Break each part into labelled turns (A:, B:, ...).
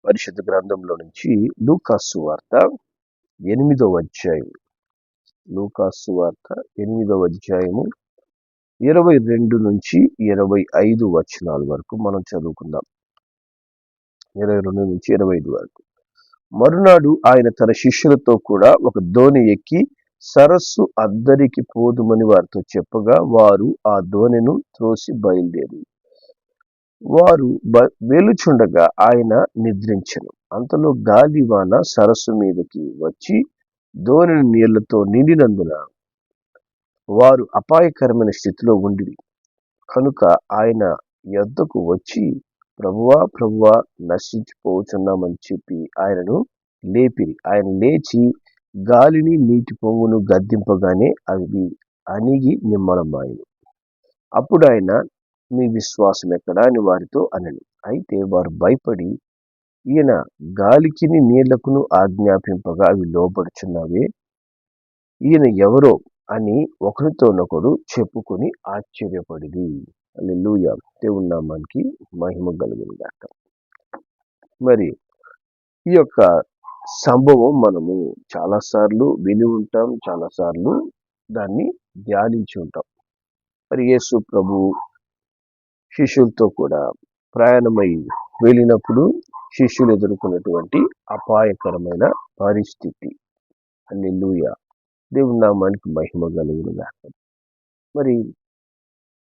A: పరిశుద్ధ గ్రంథంలో నుంచి లూకా సువార్త 8వ అధ్యాయం. లూకా సువార్త 8వ అధ్యాయము 22 నుంచి 25 వచనాల వరకు మనం చదువుకుందాం. 22 నుంచి 25 వరకు. మరునాడు ఆయన తన శిష్యులతో కూడా ఒక దోణి ఎక్కి సరస్సు అద్దరికి పోదుమని వారితో చెప్పగా వారు ఆ దోణిను త్రోసి బయలుదేరి వారు వెలుచుండగా ఆయన నిద్రించెను. అంతలో గాలివాన సరస్సు మీదకి వచ్చి దోణిని నీళ్లతో నిండినందున వారు అపాయకరమైన స్థితిలో ఉండిరి. కనుక ఆయన యొద్దకు వచ్చి ప్రభువా ప్రభువా నశించిపోతున్నామని చెప్పి ఆయనను లేపిరి. ఆయన లేచి గాలిని నీటి పొంగును గద్దింపగానే అవి అణిగి నిమ్మలమాయెను. అప్పుడు ఆయన మీ విశ్వాసం ఎక్కడా అని వారితో అనెను. అయితే వారు భయపడి ఈయన గాలికిని నీళ్లకును ఆజ్ఞాపింపగా అవి లోబడుచున్నవే, ఈయన ఎవరో అని ఒకరితోనొకడు చెప్పుకొని ఆశ్చర్యపడిరి. హల్లెలూయా. దేవుని నామానికి మహిమ కలుగును గాక. మరి ఈ యొక్క సంభవం మనము చాలాసార్లు విని ఉంటాం, చాలాసార్లు దాన్ని ధ్యానించి ఉంటాం. మరి యేసు ప్రభు శిష్యులతో కూడా ప్రయాణమై వెళ్ళినప్పుడు శిష్యులు ఎదుర్కొన్నటువంటి అపాయకరమైన పరిస్థితి. హల్లెలూయా. దేవుని నామానికి మహిమ కలుగును గాక. మరి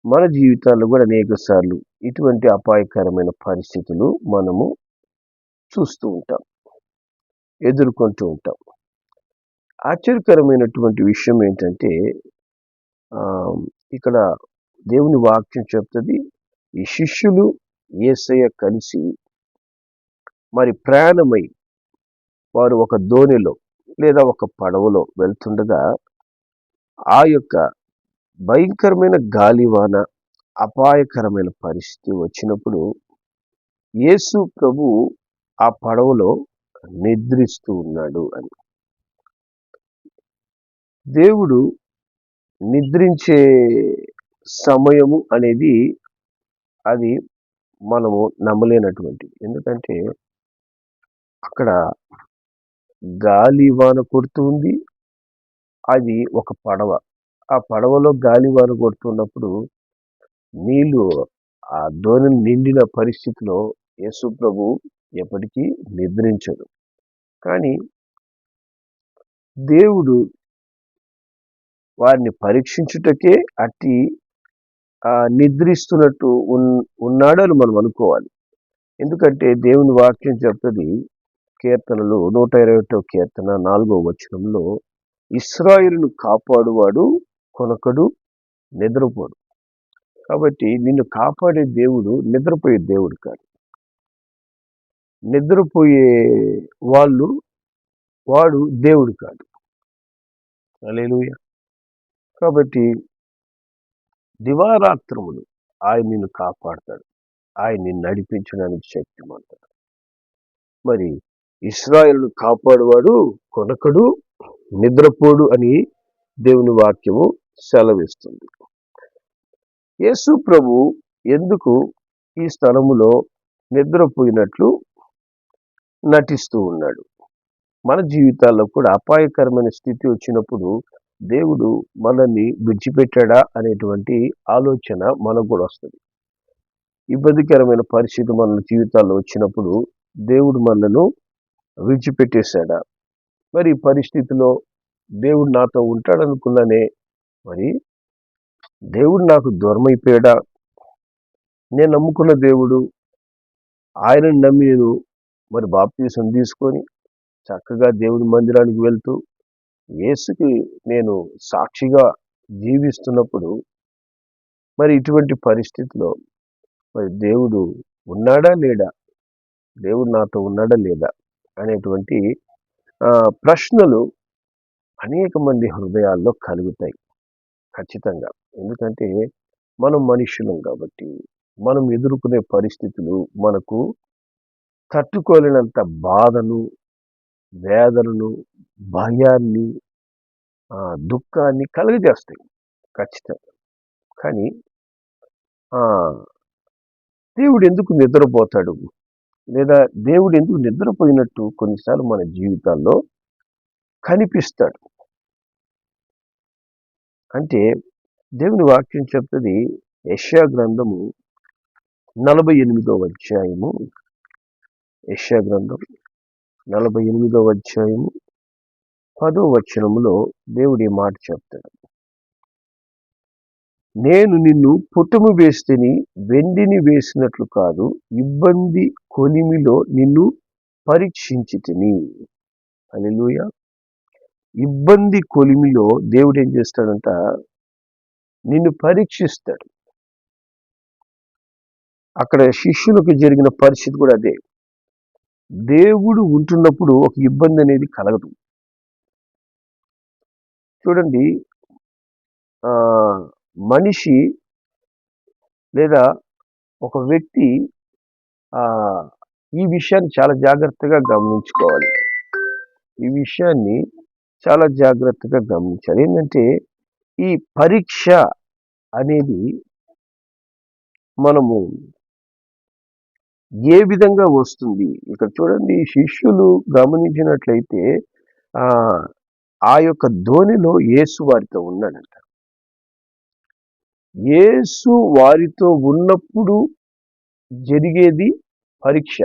A: మన జీవితాల్లో కూడా అనేక సార్లు ఇటువంటి అపాయకరమైన పరిస్థితులు మనము చూస్తూ ఉంటాం, ఎదుర్కొంటూ ఉంటాం. ఆశ్చర్యకరమైనటువంటి విషయం ఏంటంటే ఇక్కడ దేవుని వాక్యం చెప్తుంది, ఈ శిష్యులు యేసయ్య కలిసి మరి ప్రయాణమై వారు ఒక దోణిలో లేదా ఒక పడవలో వెళ్తుండగా ఆ యొక్క భయంకరమైన గాలివాన అపాయకరమైన పరిస్థితి వచ్చినప్పుడు యేసు ప్రభు ఆ పడవలో నిద్రిస్తూ ఉన్నాడు అని. దేవుడు నిద్రించే సమయము అనేది అది మనము నమ్మలేనటువంటిది. ఎందుకంటే అక్కడ గాలివాన కొడుతుంది, అది ఒక పడవ. ఆ పడవలో గాలివాన కొడుతున్నప్పుడు నీళ్లు ఆ దోణిని నిండిన పరిస్థితిలో యేసు ప్రభు ఎప్పటికీ నిద్రించడు. కానీ దేవుడు వారిని పరీక్షించుటకే అట్టి నిద్రిస్తున్నట్టు ఉన్నాడని మనం అనుకోవాలి. ఎందుకంటే దేవుని వాక్యం చెప్తుంది, కీర్తనలు 121వ కీర్తన 4వ వచనంలో, ఇశ్రాయేలును కాపాడువాడు కొనకడు నిద్రపోడు. కాబట్టి నిన్ను కాపాడే దేవుడు నిద్రపోయే దేవుడు కాదు. నిద్రపోయే వాడు దేవుడు కాదు. హల్లెలూయా. కాబట్టి దివారాత్రములు ఆయన నిన్ను కాపాడతాడు, ఆయన నిన్ను నడిపించడానికి శక్తిమంతుడు. మరి ఇశ్రాయేలును కాపాడువాడు కొనకడు నిద్రపోడు అని దేవుని వాక్యము సెలవిస్తుంది. యేసు ప్రభు ఎందుకు ఈ స్థలములో నిద్రపోయినట్లు నటిస్తూ ఉన్నాడు? మన జీవితాల్లో కూడా అపాయకరమైన స్థితి వచ్చినప్పుడు దేవుడు మనల్ని విడిచిపెట్టాడా అనేటువంటి ఆలోచన మనకు కూడా వస్తుంది. ఇబ్బందికరమైన పరిస్థితి మన జీవితాల్లో వచ్చినప్పుడు దేవుడు మనలను విడిచిపెట్టేశాడా? మరి ఈ పరిస్థితిలో దేవుడు నాతో ఉంటాడనుకున్నానే, మరి దేవుడు నాకు దూరం అయిపోయాడా? నేను నమ్ముకున్న దేవుడు, ఆయనను నమ్మి నేను మరి బాప్తీసం తీసుకొని చక్కగా దేవుని మందిరానికి వెళ్తూ యేసుకి నేను సాక్షిగా జీవిస్తున్నప్పుడు మరి ఇటువంటి పరిస్థితిలో మరి దేవుడు ఉన్నాడా లేడా, దేవుడు నాతో ఉన్నాడా లేదా అనేటువంటి ప్రశ్నలు అనేక మంది హృదయాల్లో కలుగుతాయి ఖచ్చితంగా. ఎందుకంటే మనం మనుషులం కాబట్టి మనం ఎదుర్కొనే పరిస్థితులు మనకు తట్టుకోలేనంత బాధను, వేదనను, భయాన్ని, దుఃఖాన్ని కలుగజేస్తాయి ఖచ్చితంగా. కానీ దేవుడు ఎందుకు నిద్రపోతాడు? లేదా దేవుడు ఎందుకు నిద్రపోయినట్టు కొన్నిసార్లు మన జీవితాల్లో కనిపిస్తాడు. అంటే దేవుని వాక్యం చెప్తుంది, యెషయా గ్రంథము 48వ అధ్యాయము, యెషయా గ్రంథం 48వ అధ్యాయము 10వ వచనములో దేవుడు ఈ మాట చెప్తాడు. నేను నిన్ను పుటము వేస్తేని వెండిని వేసినట్లు కాదు, ఇబ్బంది కొలిమిలో నిన్ను పరీక్షించితిని. హల్లెలూయా. ఇబ్బంది కొలిమిలో దేవుడు ఏం చేస్తాడంట, నిన్ను పరీక్షిస్తాడు. అక్కడ శిష్యులకు జరిగిన పరిస్థితి కూడా అదే. దేవుడు ఉంటున్నప్పుడు ఒక ఇబ్బంది అనేది కలగదు. చూడండి, మనిషి లేదా ఒక వ్యక్తి ఈ విషయాన్ని చాలా జాగ్రత్తగా గమనించుకోవాలి. ఈ విషయాన్ని చాలా జాగ్రత్తగా గమనించాలి. ఏంటంటే ఈ పరీక్ష అనేది మనము ఏ విధంగా వస్తుంది. ఇక్కడ చూడండి, శిష్యులు గమనించినట్లయితే ఆ యొక్క ధోనిలో యేసు వారితో ఉన్నాడంట. యేసు వారితో ఉన్నప్పుడు జరిగేది పరీక్ష.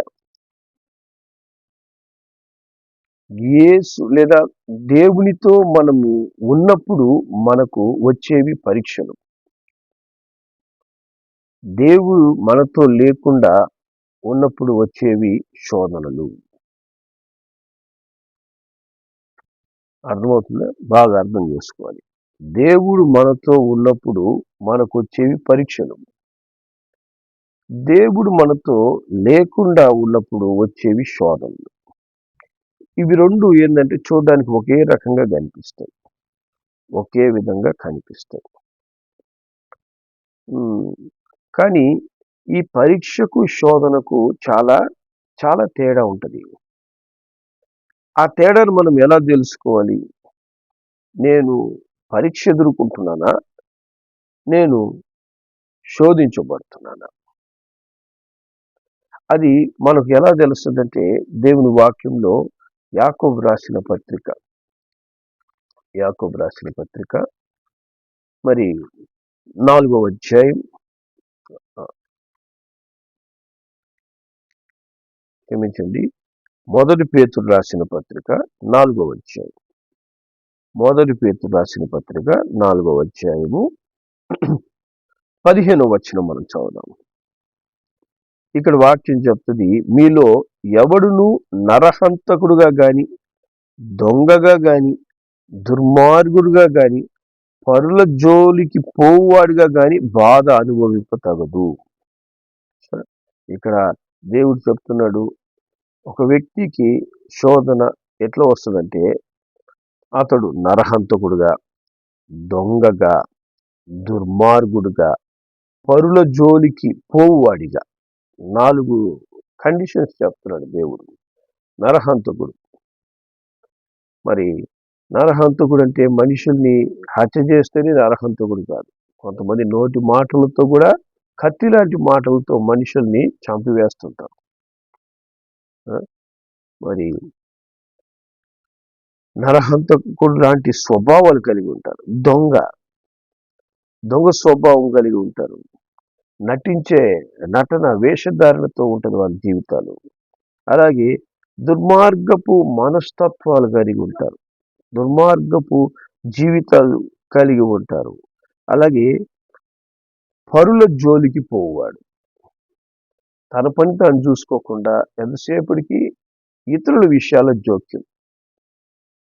A: యేసు లేదా దేవునితో మనము ఉన్నప్పుడు మనకు వచ్చేవి పరీక్షలు. దేవుడు మనతో లేకుండా ఉన్నప్పుడు వచ్చేవి శోధనలు. అర్థమవుతుందా? బాగా అర్థం చేసుకోవాలి. దేవుడు మనతో ఉన్నప్పుడు మనకు వచ్చేవి పరీక్షలు. దేవుడు మనతో లేకుండా ఉన్నప్పుడు వచ్చేవి శోధనలు. ఇవి రెండు ఏంటంటే చూడడానికి ఒకే రకంగా కనిపిస్తాయి, ఒకే విధంగా కనిపిస్తాయి. కానీ ఈ పరీక్షకు శోధనకు చాలా చాలా తేడా ఉంటుంది. ఆ తేడాను మనం ఎలా తెలుసుకోవాలి? నేను పరీక్ష ఎదుర్కొంటున్నానా, నేను శోధించబడుతున్నానా? అది మనకు ఎలా తెలుస్తుందంటే దేవుని వాక్యంలో యాకోబు రాసిన పత్రిక మరి 4వ అధ్యాయం, క్షమించండి, 1 పేతురు రాసిన పత్రిక 4వ అధ్యాయం, 1 పేతురు రాసిన పత్రిక 4వ అధ్యాయము 15వ వచనం మనం చదువుదాం. ఇక్కడ వాక్యం చెప్తుంది, మీలో ఎవడును నరహంతకుడుగా గాని, దొంగగా గాని, దుర్మార్గుడుగా గాని, పరుల జోలికి పోవాడుగా గాని బాధ అనుభవింపతగదు. ఇక్కడ దేవుడు చెప్తున్నాడు, ఒక వ్యక్తికి శోధన ఎట్లా వస్తుందంటే, అతడు నరహంతకుడుగా, దొంగగా, దుర్మార్గుడుగా, పరుల జోలికి పోవువాడిగా 4 కండిషన్స్ చెప్తున్నాడు దేవుడు. నరహంతకుడు, మరి నరహంతకుడు అంటే మనుషుల్ని హత్య చేస్తేనే నరహంతకుడు కాదు. కొంతమంది నోటి మాటలతో కూడా, కత్తి లాంటి మాటలతో మనుషుల్ని చంపివేస్తుంటారు. మరి నరహంతకుడు లాంటి స్వభావాలు కలిగి ఉంటారు. దొంగ స్వభావం కలిగి ఉంటారు. నటన వేషధారణతో ఉంటుంది వాళ్ళ జీవితాలు. అలాగే దుర్మార్గపు మనస్తత్వాలు కలిగి ఉంటారు, దుర్మార్గపు జీవితాలు కలిగి ఉంటారు. అలాగే పరుల జోలికి పోవాడు, తన పని తాను చూసుకోకుండా ఎంతసేపటికి ఇతరుల విషయాల జోక్యం,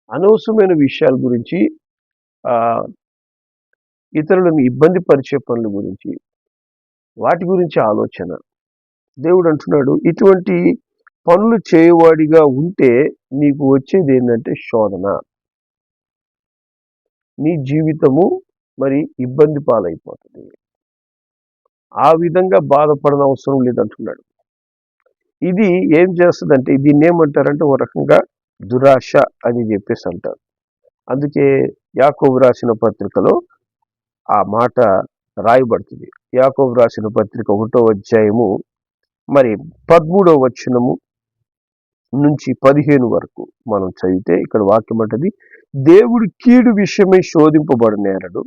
A: అనవసరమైన విషయాల గురించి, ఇతరులను ఇబ్బంది పరిచే పనుల గురించి, వాటి గురించి ఆలోచన. దేవుడు అంటున్నాడు, ఇటువంటి పనులు చేయవాడిగా ఉంటే నీకు వచ్చేది ఏంటంటే శోధన. నీ జీవితము మరి ఇబ్బంది పాలైపోతుంది. ఆ విధంగా బాధపడన అవసరం లేదంటున్నాడు. ఇది ఏం చేస్తుందంటే, దీన్ని ఏమంటారంటే ఒక రకంగా దురాశ అని చెప్పేసి అంటారు. అందుకే యాకోబు రాసిన పత్రికలో ఆ మాట రాయబడుతుంది. యాకోబు రాసిన పత్రిక 1వ అధ్యాయము మరి 13వ వచనము నుంచి 15 వరకు మనం చదివితే ఇక్కడ వాక్యం అంటది, దేవుడు కీడు విషయమై శోధింపబడనేరడు,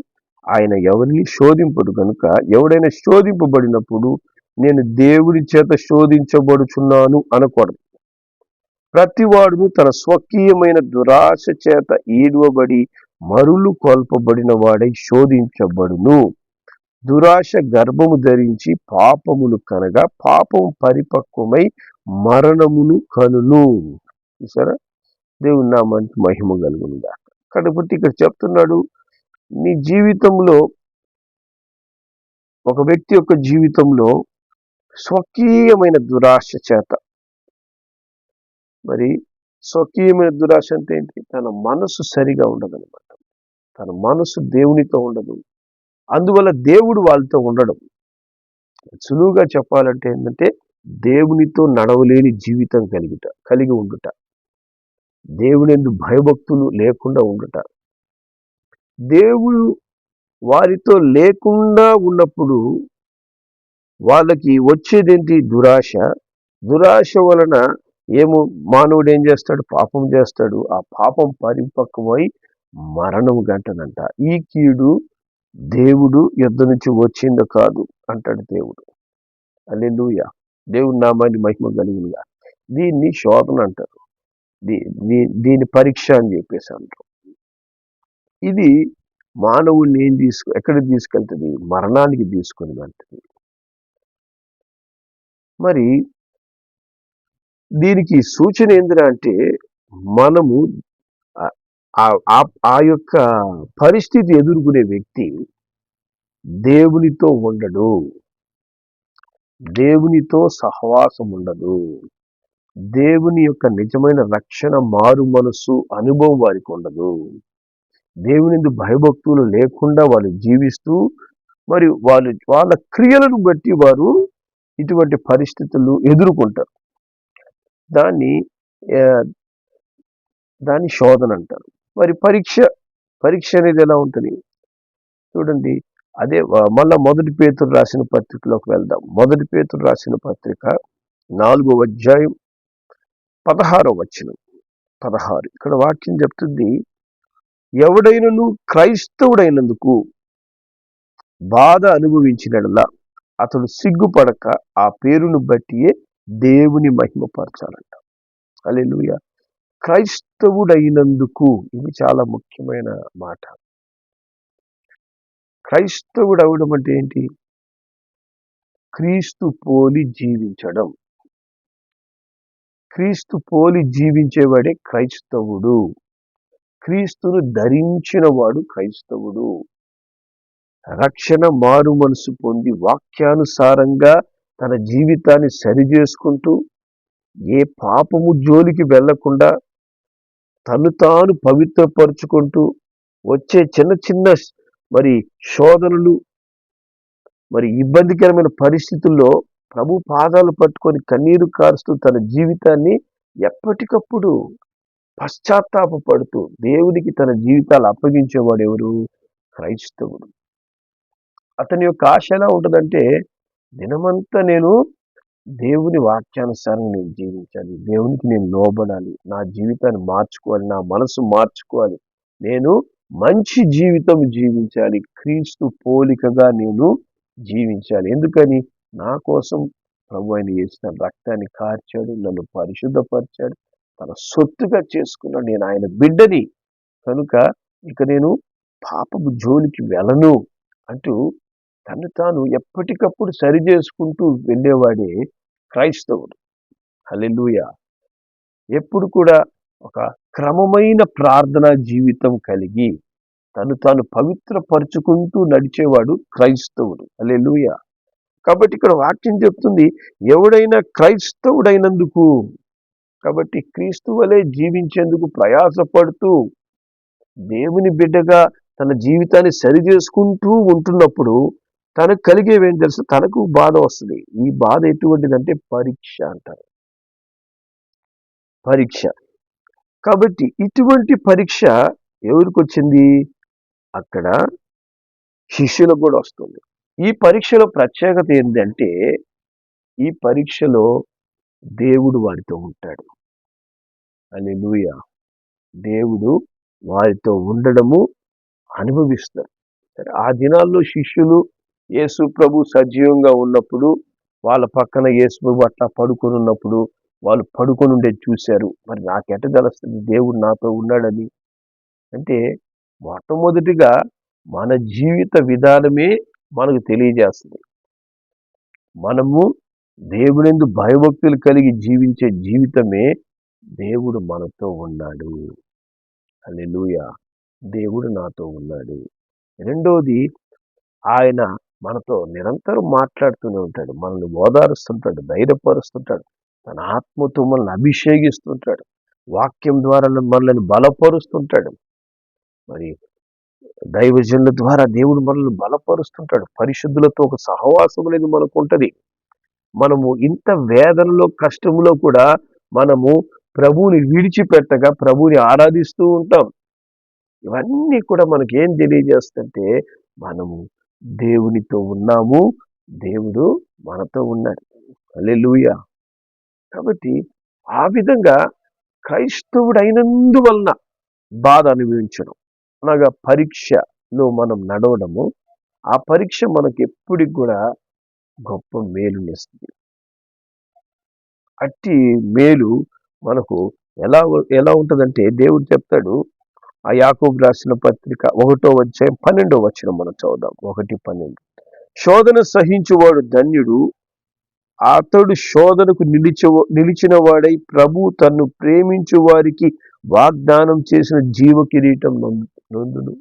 A: ఆయన ఎవరిని శోధింపడు గనుక ఎవడైనా శోధింపబడినప్పుడు నేను దేవుడి చేత శోధించబడుచున్నాను అనకూడదు. ప్రతివాడును తన స్వకీయమైన దురాశ చేత ఈడవబడి మరులు కొల్పబడిన వాడై శోధించబడును. దురాశ గర్భము ధరించి పాపమును కనగా పాపము పరిపక్వమై మరణమును కనును. చూసారా, దేవుని నామానికి మహిమ కలుగునుగా. కాబట్టి ఇక్కడ చెప్తున్నాడు, నీ జీవితంలో, ఒక వ్యక్తి యొక్క జీవితంలో స్వకీయమైన దురాశ చేత, మరి స్వకీయమైన దురాశ అంటే ఏంటి? తన మనసు సరిగా ఉండదన్నమాట. తన మనసు దేవునితో ఉండదు, అందువల్ల దేవుడు వాళ్ళతో ఉండడం. సులువుగా చెప్పాలంటే ఏంటంటే, దేవునితో నడవలేని జీవితం కలిగి ఉండుట, దేవునియందు భయభక్తులు లేకుండా ఉండుట. దేవుడు వారితో లేకుండా ఉన్నప్పుడు వాళ్ళకి వచ్చేదేంటి? దురాశ. దురాశ వలన మానవుడు ఏం చేస్తాడు? పాపం చేస్తాడు. ఆ పాపం పరిపక్వమై మరణం గంటనంట. ఈ కీడు దేవుడు యుద్ధ నుంచి వచ్చిందో కాదు అంటాడు దేవుడు. హల్లెలూయా, దేవుని నామాన్ని మహిమ కలుగునుగా. దీన్ని శోధన అంటారు, దీని పరీక్ష అని చెప్పేసి అంటారు. ఇది మానవుడిని ఎక్కడికి తీసుకెళ్తుంది? మరణానికి తీసుకొని వెళ్తుంది. మరి దీనికి సూచన ఏందిరా అంటే, మనము ఆ యొక్క పరిస్థితి ఎదుర్కొనే వ్యక్తి దేవునితో ఉండడు, దేవునితో సహవాసం ఉండదు, దేవుని యొక్క నిజమైన రక్షణ మారు మనసు అనుభవం వారికి ఉండదు. దేవుని భయభక్తులు లేకుండా వాళ్ళు జీవిస్తూ, మరి వాళ్ళ క్రియలను బట్టి వారు ఇటువంటి పరిస్థితులు ఎదుర్కొంటారు. దాన్ని శోధన అంటారు. మరి పరీక్ష అనేది ఎలా ఉంటుంది చూడండి. అదే మళ్ళా 1 పేతురు రాసిన పత్రికలోకి వెళ్దాం. 1 పేతురు రాసిన పత్రిక 4వ అధ్యాయం 16వ వచనం. 16 ఇక్కడ వాక్యం చెప్తుంది, ఎవడైనను క్రైస్తవుడైనందుకు బాధ అనుభవించినట్లా అతడు సిగ్గుపడక ఆ పేరును బట్టియే దేవుని మహిమపరచాలంట. హల్లెలూయా. క్రైస్తవుడైనందుకు, ఇది చాలా ముఖ్యమైన మాట. క్రైస్తవుడు అవడం అంటే ఏంటి? క్రీస్తు పోలి జీవించడం. క్రీస్తు పోలి జీవించేవాడే క్రైస్తవుడు. క్రీస్తును ధరించిన వాడు క్రైస్తవుడు. రక్షణ మారు మనసు పొంది వాక్యానుసారంగా తన జీవితాన్ని సరిచేసుకుంటూ, ఏ పాపము జోలికి వెళ్లకుండా తను తాను పవిత్రపరుచుకుంటూ, వచ్చే చిన్న చిన్న మరి శోధనలు, మరి ఇబ్బందికరమైన పరిస్థితుల్లో ప్రభు పాదాలు పట్టుకొని కన్నీరు కారుస్తూ తన జీవితాన్ని ఎప్పటికప్పుడు పశ్చాత్తాపడుతూ దేవునికి తన జీవితాలు అప్పగించేవాడు ఎవరు? క్రైస్తవుడు. అతని యొక్క ఆశ ఎలా ఉంటుందంటే, దినమంతా నేను దేవుని వాక్యానుసారం నేను జీవించాలి, దేవునికి నేను లోబడాలి, నా జీవితాన్ని మార్చుకోవాలి, నా మనసు మార్చుకోవాలి, నేను మంచి జీవితం జీవించాలి, క్రీస్తు పోలికగా నేను జీవించాలి. ఎందుకని? నా కోసం ప్రభు ఆయన చేసిన రక్తాన్ని కార్చాడు, నన్ను పరిశుద్ధపరిచాడు, తన సొత్తుగా చేసుకున్నాడు, నేను ఆయన బిడ్డని, కనుక ఇక నేను పాపపు జోలికి వెళ్ళను అంటూ తను తాను ఎప్పటికప్పుడు సరి చేసుకుంటూ వెళ్ళేవాడే క్రైస్తవుడు. హల్లెలూయా. ఎప్పుడు కూడా ఒక క్రమమైన ప్రార్థనా జీవితం కలిగి తను తాను పవిత్రపరుచుకుంటూ నడిచేవాడు క్రైస్తవుడు. హల్లెలూయా. కాబట్టి ఇక్కడ వాక్యం చెప్తుంది, ఎవడైనా క్రైస్తవుడైనందుకు. కాబట్టి క్రీస్తు వలె జీవించేందుకు ప్రయాసపడుతూ దేవుని బిడ్డగా తన జీవితాన్ని సరి చేసుకుంటూ ఉంటున్నప్పుడు తనకు కలిగేవేం తెలుసు? తనకు బాధ వస్తుంది. ఈ బాధ ఎటువంటిదంటే పరీక్ష అంటారు. పరీక్ష. కాబట్టి ఇటువంటి పరీక్ష ఎవరికి వచ్చింది? అక్కడ శిష్యులకు కూడా వస్తుంది. ఈ పరీక్షలో ప్రత్యేకత ఏంటంటే, ఈ పరీక్షలో దేవుడు వారితో ఉంటాడు. హల్లెలూయా. దేవుడు వారితో ఉండడము అనుభవిస్తారు. సరే, ఆ దినాల్లో శిష్యులు యేసు ప్రభు సజీవంగా ఉన్నప్పుడు వాళ్ళ పక్కన యేసు ప్రభు అట్లా పడుకొని ఉన్నప్పుడు వాళ్ళు పడుకొని ఉండేది చూశారు. మరి నాకెట తెలుస్తుంది దేవుడు నాతో ఉన్నాడని? అంటే మొట్టమొదటిగా మన జీవిత విధానమే మనకు తెలియజేస్తుంది. మనము దేవునియందు భయభక్తులు కలిగి జీవించే జీవితమే దేవుడు మనతో ఉన్నాడు. హల్లెలూయా. దేవుడు నాతో ఉన్నాడు. రెండోది, ఆయన మనతో నిరంతరం మాట్లాడుతూనే ఉంటాడు. మనల్ని ఓదారుస్తుంటాడు, ధైర్యపరుస్తుంటాడు, తన ఆత్మతో మనల్ని అభిషేకిస్తుంటాడు, వాక్యం ద్వారా మనల్ని బలపరుస్తుంటాడు. మరి దైవజనుల ద్వారా దేవుడు మనల్ని బలపరుస్తుంటాడు. పరిశుద్ధులతో ఒక సహవాసం అనేది మనకు ఉంటుంది. మనము ఇంత వేదనలో కష్టంలో కూడా మనము ప్రభువుని విడిచిపెట్టగా ప్రభువుని ఆరాధిస్తూ ఉంటాం. ఇవన్నీ కూడా మనకి ఏం తెలియజేస్తుంటే మనము దేవునితో ఉన్నాము, దేవుడు మనతో ఉన్నాడు. హల్లెలూయా. కాబట్టి ఆ విధంగా క్రైస్తవుడైనందువలన బాధ అనుభవించడం అనగా పరీక్షలో మనం నడవడము, ఆ పరీక్ష మనకి ఎప్పటికి కూడా గొప్ప మేలునిస్తుంది. అట్టి మేలు మనకు ఎలా ఉంటుందంటే దేవుడు చెప్తాడు. ఆ యాకోబు రాసిన పత్రిక 1వ అధ్యాయం 12వ వచనం మనం చదువుదాం. 1:12. శోధన సహించువాడు ధన్యుడు, అతడు శోధనకు నిలిచిన వాడై ప్రభు తన్ను ప్రేమించు వారికి వాగ్దానం చేసిన జీవ కిరీటం నొందును.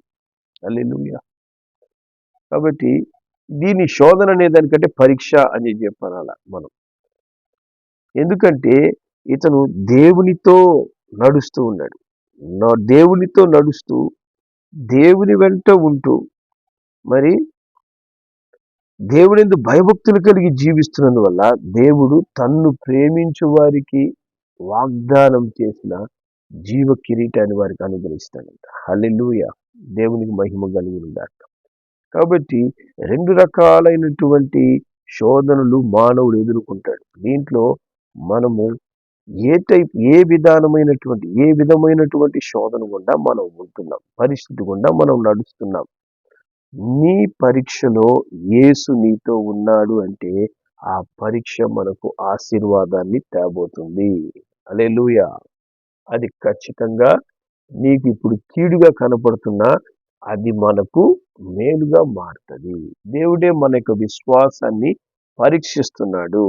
A: హల్లెలూయా. కాబట్టి దీని శోధన అనే దానికంటే పరీక్ష అని చెప్పాల మనం. ఎందుకంటే ఇతను దేవునితో నడుస్తూ ఉన్నాడు. దేవునితో నడుస్తూ దేవుని వెంట ఉంటూ మరి దేవునియందు భయభక్తులు కలిగి జీవిస్తున్నందువల్ల దేవుడు తన్ను ప్రేమించు వారికి వాగ్దానం చేసిన జీవ కిరీటాన్ని వారికి అనుగ్రహిస్తాడంట. హల్లెలూయా. దేవునికి మహిమ కలుగునుగాక. కాబట్టి 2 రకాలైనటువంటి శోధనలు మానవుడు ఎదుర్కొంటాడు. దీంట్లో మనము ఏ విధమైనటువంటి శోధన గుండా మనం ఉంటున్నాం, పరిస్థితి గుండా మనం నడుస్తున్నాం. నీ పరీక్షలో యేసు నీతో ఉన్నాడు అంటే ఆ పరీక్ష మనకు ఆశీర్వాదాన్ని తేబోతుంది. హల్లెలూయా. అది ఖచ్చితంగా నీకు ఇప్పుడు కీడుగా కనపడుతున్నా అది మనకు మేలుగా మారుతుంది. దేవుడే మన యొక్క విశ్వాసాన్ని పరీక్షిస్తున్నాడు.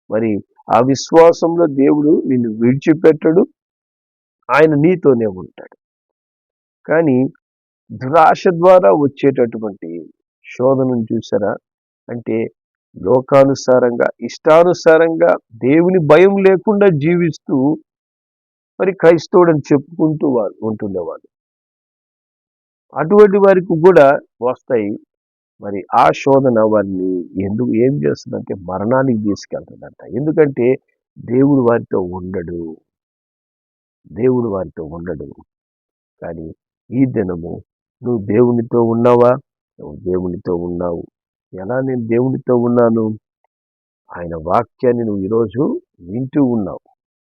A: మరి ఆ విశ్వాసంలో దేవుడు నిన్ను విడిచిపెట్టడు, ఆయన నీతోనే ఉంటాడు. కానీ దురాశ ద్వారా వచ్చేటటువంటి శోధనను చూసారా? అంటే లోకానుసారంగా, ఇష్టానుసారంగా, దేవుని భయం లేకుండా జీవిస్తూ మరి క్రైస్తవుడని చెప్పుకుంటూ ఉంటుండేవాళ్ళు. అటువంటి వారికి కూడా వస్తాయి. మరి ఆ శోధన వారిని ఏం చేస్తుందంటే మరణానికి తీసుకెళ్తుందంట. ఎందుకంటే దేవుడు వారితో ఉండడు. కానీ ఈ దినము నువ్వు దేవునితో ఉన్నావా? నువ్వు దేవునితో ఉన్నావు. ఎలా నేను దేవునితో ఉన్నాను? ఆయన వాక్యాన్ని నువ్వు ఈరోజు వింటూ ఉన్నావు.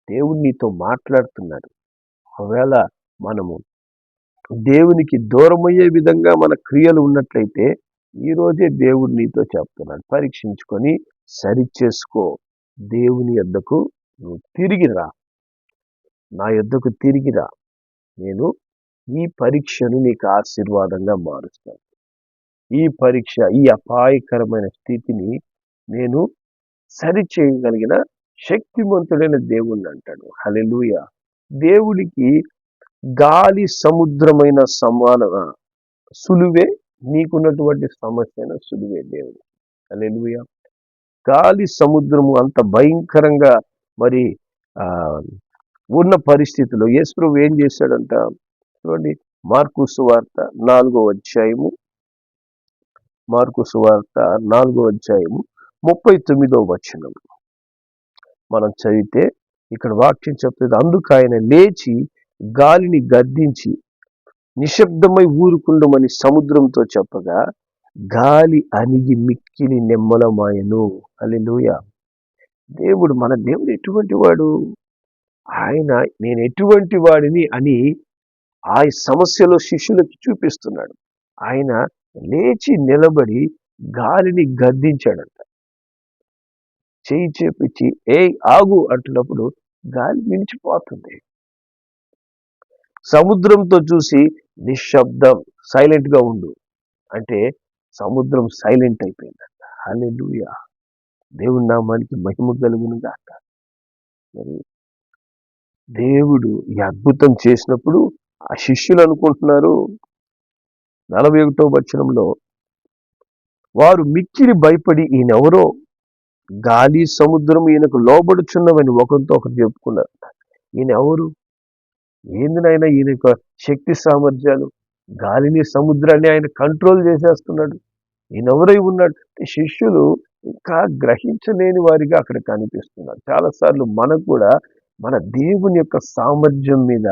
A: దేవుడు నీతో మాట్లాడుతున్నాడు. ఒకవేళ మనము దేవునికి దూరమయ్యే విధంగా మన క్రియలు ఉన్నట్లయితే ఈరోజే దేవుడు నీతో చెప్తున్నాడు, పరీక్షించుకొని సరిచేసుకో. దేవుని యొద్దకు నువ్వు తిరిగి రా, నా యొద్దకు తిరిగి రా. నేను ఈ పరీక్షను నీకు ఆశీర్వాదంగా మారుస్తాను. ఈ పరీక్ష, ఈ అపాయకరమైన స్థితిని నేను సరిచేయగలిగిన శక్తిమంతుడైన దేవుణ్ణి అంటాడు. హల్లెలూయా. దేవుడికి గాలి సముద్రమైన సులువే, నీకున్నటువంటి సమస్యను సులువే దేవుడు. హల్లెలూయా. గాలి సముద్రము అంత భయంకరంగా మరి ఉన్న పరిస్థితిలో యేసు ప్రభువు ఏం చేశాడంట చూడండి. మార్కు సువార్త 4వ అధ్యాయము 39వ వచనం మనం చదివితే ఇక్కడ వాక్యం చెప్తుంది. అందుకు ఆయన లేచి గాలిని గద్దించి నిశ్శబ్దమై ఊరుకుండమని సముద్రంతో చెప్పగా గాలి అణిగి మిక్కిలి నిమ్మలమాయెను. హల్లెలూయా. మన దేవుడు ఎటువంటి వాడు? ఆయన నేను ఎటువంటి వాడిని అని ఆ సమస్యలో శిష్యులకి చూపిస్తున్నాడు. ఆయన లేచి నిలబడి గాలిని గద్దించాడంట. చేయి చేపించి ఏయ్ ఆగు అంటున్నప్పుడు గాలి నిలిచిపోతుంది. సముద్రంతో చూసి నిశ్శబ్దం, సైలెంట్ గా ఉండు అంటే సముద్రం సైలెంట్ అయిపోయిందంట. హల్లెలూయా, దేవుని నామానికి మహిమ కలుగును గాక. మరి దేవుడు ఈ అద్భుతం చేసినప్పుడు ఆ శిష్యులు అనుకుంటున్నారు 41వ వచనంలో, వారు మిక్కిలి భయపడి ఈయనెవరో గాలి సముద్రం ఈయనకు లోబడుచున్నవని ఒకరితో ఒకరు చెప్పుకున్నారు. ఈయన ఎవరు? ఏందినైనా ఈయన యొక్క శక్తి సామర్థ్యాలు, గాలిని సముద్రాన్ని ఆయన కంట్రోల్ చేసేస్తున్నాడు, ఈయన ఎవరై ఉన్నాడు? శిష్యులు ఇంకా గ్రహించలేని వారిగా అక్కడ కనిపిస్తున్నారు. చాలాసార్లు మనకు కూడా మన దేవుని యొక్క సామర్థ్యం మీద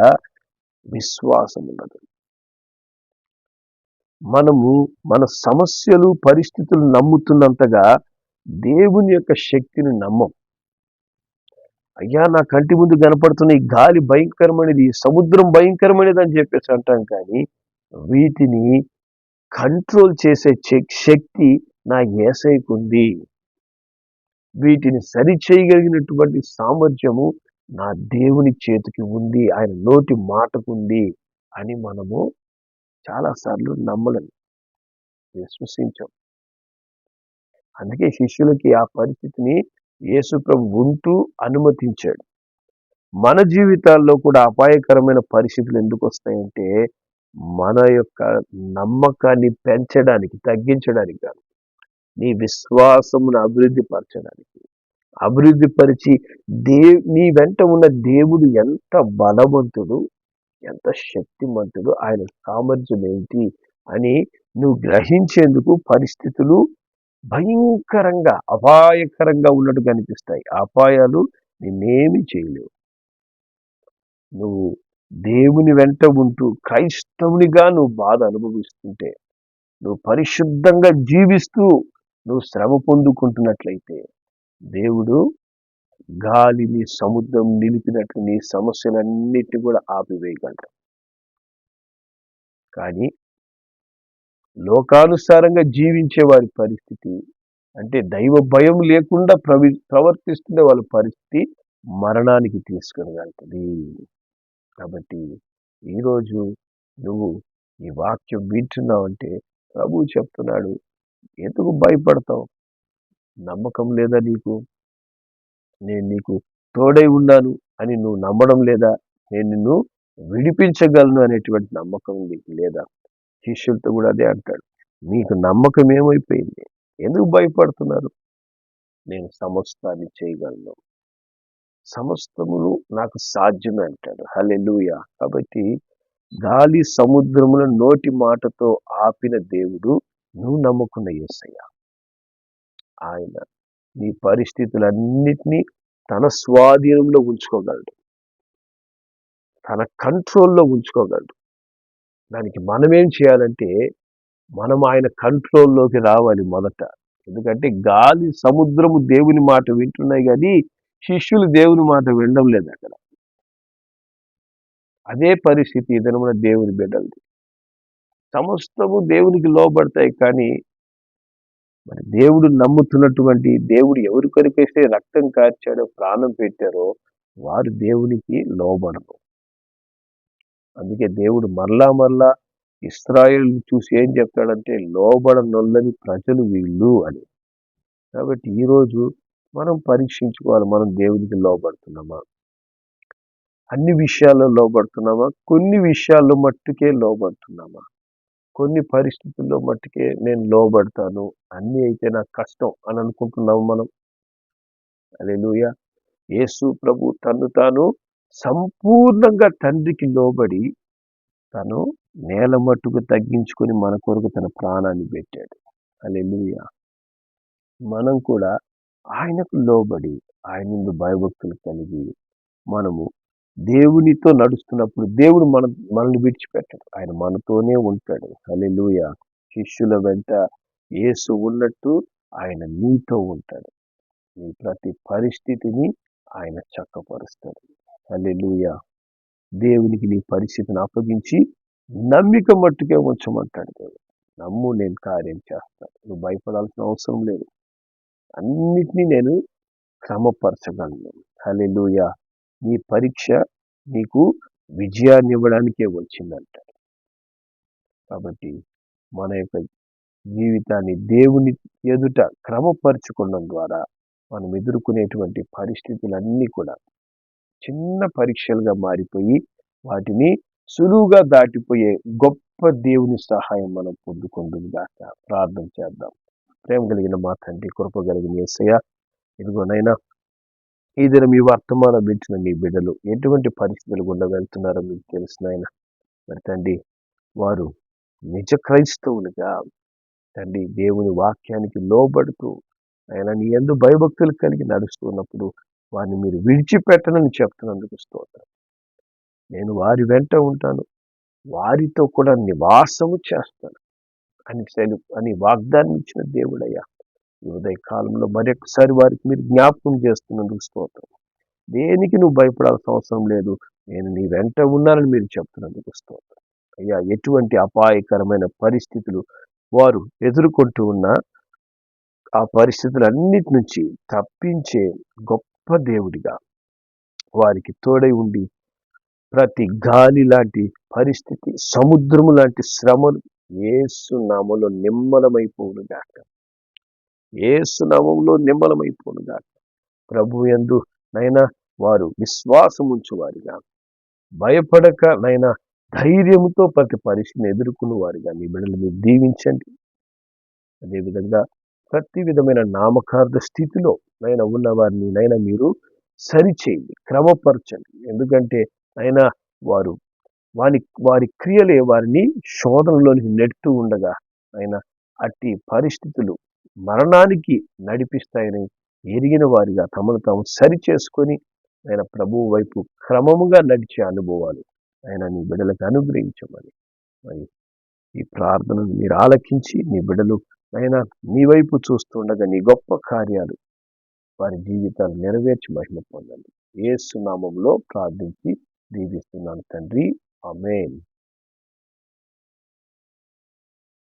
A: విశ్వాసం ఉండదు. మనము మన సమస్యలు పరిస్థితులు నమ్ముతున్నంతగా దేవుని యొక్క శక్తిని నమ్మం. అయ్యా నా కంటి ముందు కనపడుతున్న ఈ గాలి భయంకరమైనది, సముద్రం భయంకరమైనది అని చెప్పేసి అంటాం, కానీ వీటిని కంట్రోల్ చేసే శక్తి నా యేసయ్యకు ఉంది. వీటిని సరి చేయగలిగినటువంటి సామర్థ్యము నా దేవుని చేతికి ఉంది, ఆయన నోటి మాటకు ఉంది అని మనము చాలాసార్లు నమ్మలేము, విశ్వసించాం. అందుకే శిష్యులకి ఆ పరిస్థితిని యేసు ప్రభు ఉంటూ అనుమతించాడు. మన జీవితాల్లో కూడా అపాయకరమైన పరిస్థితులు ఎందుకు వస్తాయంటే మన యొక్క నమ్మకాన్ని పెంచడానికి, తగ్గించడానికి కాదు, నీ విశ్వాసమును అభివృద్ధి పరచడానికి, అభివృద్ధి పరిచి నీ వెంట ఉన్న దేవుడు ఎంత బలవంతుడు, ఎంత శక్తిమంతుడు, ఆయన సామర్థ్యం ఏంటి అని నువ్వు గ్రహించేందుకు పరిస్థితులు భయంకరంగా అపాయకరంగా ఉన్నట్టు కనిపిస్తాయి. అపాయాలు నిన్నేమి చేయలేవు. నువ్వు దేవుని వెంట ఉంటూ క్రైస్తవునిగా నువ్వు బాధ అనుభవిస్తుంటే, నువ్వు పరిశుద్ధంగా జీవిస్తూ నువ్వు శ్రమ పొందుకుంటున్నట్లయితే దేవుడు గాలిని సముద్రం నిలిపినట్లు నీ సమస్యలన్నిటిని కూడా ఆపివేయగలరు. కానీ లోకానుసారంగా జీవించే వారి పరిస్థితి అంటే దైవ భయం లేకుండా ప్రవర్తిస్తున్న వాళ్ళ పరిస్థితి మరణానికి తీసుకుని వెళ్తుంది. కాబట్టి ఈరోజు నువ్వు ఈ వాక్యం వింటున్నావంటే ప్రభువు చెప్తున్నాడు, ఎందుకు భయపడతావు? నమ్మకం లేదా నీకు? నేను నీకు తోడై ఉన్నాను అని నువ్వు నమ్మడం లేదా? నేను నిన్ను విడిపించగలను అనేటువంటి నమ్మకం నీకు లేదా? శిష్యులతో కూడా అదే అంటాడు, మీకు నమ్మకం ఏమైపోయింది? ఎందుకు భయపడుతున్నారు? నేను సమస్తాన్ని చేయగలను, సమస్తమును నాకు సాధ్యమే అంటాడు. హల్లెలూయా. కాబట్టి గాలి సముద్రముల నోటి మాటతో ఆపిన దేవుడు నువ్వు నమ్ముకున్న యేసయ్య. ఆయన నీ పరిస్థితులన్నిటినీ తన స్వాధీనంలో ఉంచుకోగలడు, తన కంట్రోల్లో ఉంచుకోగలడు. దానికి మనమేం చేయాలంటే మనం ఆయన కంట్రోల్లోకి రావాలి మొదట. ఎందుకంటే గాలి సముద్రము దేవుని మాట వింటున్నాయి, కానీ శిష్యులు దేవుని మాట వినడం లేదు. అక్కడ అదే పరిస్థితి ఇదనమున దేవుని బిడ్డలది. సమస్తము దేవునికి లోబడతాయి, కానీ మరి దేవుడు నమ్ముతున్నటువంటి, దేవుడు ఎవరి కొరికైతే రక్తం కార్చాడో, ప్రాణం పెట్టారో వారు దేవునికి లోబడరు. అందుకే దేవుడు మరలా ఇశ్రాయేలు చూసి ఏం చెప్తాడంటే, లోబడనొల్లని ప్రజలు వీళ్ళు అని. కాబట్టి ఈరోజు మనం పరీక్షించుకోవాలి, మనం దేవునికి లోబడుతున్నామా? అన్ని విషయాల్లో లోబడుతున్నామా? కొన్ని విషయాల్లో మట్టుకే లోబడుతున్నామా? కొన్ని పరిస్థితుల్లో మట్టుకే నేను లోబడతాను, అన్నీ అయితే నాకు కష్టం అని అనుకుంటున్నాము మనం. హల్లెలూయా. యేసు ప్రభు తను తాను సంపూర్ణంగా తండ్రికి లోబడి తను నేల మట్టుకు తగ్గించుకొని మన కొరకు తన ప్రాణాన్ని పెట్టాడు. హల్లెలూయా. మనం కూడా ఆయనకు లోబడి ఆయన ముందు భయభక్తులు కలిగి మనము దేవునితో నడుస్తున్నప్పుడు దేవుడు మనల్ని విడిచిపెట్టాడు, ఆయన మనతోనే ఉంటాడు. హల్లెలూయా. శిష్యుల వెంట యేసు ఉన్నట్టు ఆయన నీతో ఉంటాడు. నీ ప్రతి పరిస్థితిని ఆయన చక్కపరుస్తాడు. హల్లెలూయా. దేవునికి నీ పరిస్థితిని అప్పగించి నమ్మిక మట్టుకే ఉంచమంటాడు దేవుడు. నమ్ము, నేను కార్యం చేస్తాను. నువ్వు భయపడాల్సిన అవసరం లేదు. అన్నిటినీ నేను క్రమపరచగలను. హల్లెలూయా. నీ పరీక్ష నీకు విజయాన్ని ఇవ్వడానికే వచ్చిందంటాడు. కాబట్టి మన యొక్క జీవితాన్ని దేవుని ఎదుట క్రమపరచుకోవడం ద్వారా మనం ఎదుర్కొనేటువంటి పరిస్థితులన్నీ కూడా చిన్న పరీక్షలుగా మారిపోయి వాటిని సులువుగా దాటిపోయే గొప్ప దేవుని సహాయం మనం పొందుకుందుగాక. ప్రార్థన చేద్దాం. ప్రేమ కలిగిన మా తండ్రి, కృప కలిగిన యేసయ్య, ఇదిగోనైనా ఈ దినం ఈ వర్తమానం వింటున్న నీ బిడ్డలు ఎటువంటి పరిస్థితులు గుండా వెళ్తున్నారో మీకు తెలిసినాయన. మరి తండ్రి, వారు నిజ క్రైస్తవులుగా తండ్రి దేవుని వాక్యానికి లోబడుతూ ఆయన నీ యందు భయభక్తులు కలిగి నడుస్తున్నప్పుడు వారిని మీరు విడిచిపెట్టనని చెప్తున్నందుకు స్తోత్రం. నేను వారి వెంట ఉంటాను, వారితో కూడా నివాసము చేస్తాను అని వాగ్దానం ఇచ్చిన దేవుడయ్యా, ఈ ఉదయ కాలంలో మరొకసారి వారికి మీరు జ్ఞాపకం చేస్తున్నందుకు స్తోత్రం. దేనికి నువ్వు భయపడాల్సిన అవసరం లేదు, నేను నీ వెంట ఉన్నానని మీరు చెప్తున్నందుకు స్తోత్రం. అయ్యా, ఎటువంటి అపాయకరమైన పరిస్థితులు వారు ఎదుర్కొంటూ ఉన్న ఆ పరిస్థితులన్నిటి నుంచి తప్పించే గొప్ప దేవుడిగా వారికి తోడై ఉండి ప్రతి గాలి లాంటి పరిస్థితి, సముద్రము లాంటి శ్రమలు యేసు నామములో నిమ్మలమైపోవునుగాక. యేసు నామములో నిమ్మలమైపోవునుగాక. ప్రభు యందు నైనా వారు విశ్వాసం ఉంచువారిగా, భయపడక నైనా ధైర్యంతో ప్రతి పరిస్థితిని ఎదుర్కొన్న వారిగా నీ బిడ్డలు మీరు దీవించండి. అదేవిధంగా ప్రతి విధమైన నామకార్థ స్థితిలో నైనా ఉన్న వారిని నైనా మీరు సరిచేయండి, క్రమపరచండి. ఎందుకంటే అయినా వారు వారి క్రియలే వారిని శోధనలోనికి నెడుతూ ఉండగా అయినా అట్టి పరిస్థితులు మరణానికి నడిపిస్తాయని ఎరిగిన వారిగా తమను తాము సరి చేసుకొని ఆయన ప్రభువు వైపు క్రమముగా నడిచే అనుభవాలు ఆయన నీ బిడ్డలకు అనుగ్రహించమని మరి ఈ ప్రార్థనను మీరు ఆలకించి నీ బిడ్డలు అయినా నీ వైపు చూస్తుండగా నీ గొప్ప కార్యాలు వారి జీవితాలు నెరవేర్చి మహిమ పొందండి. యేసు నామములో ప్రార్థించి దీవిస్తున్నాను తండ్రి. ఆమేన్.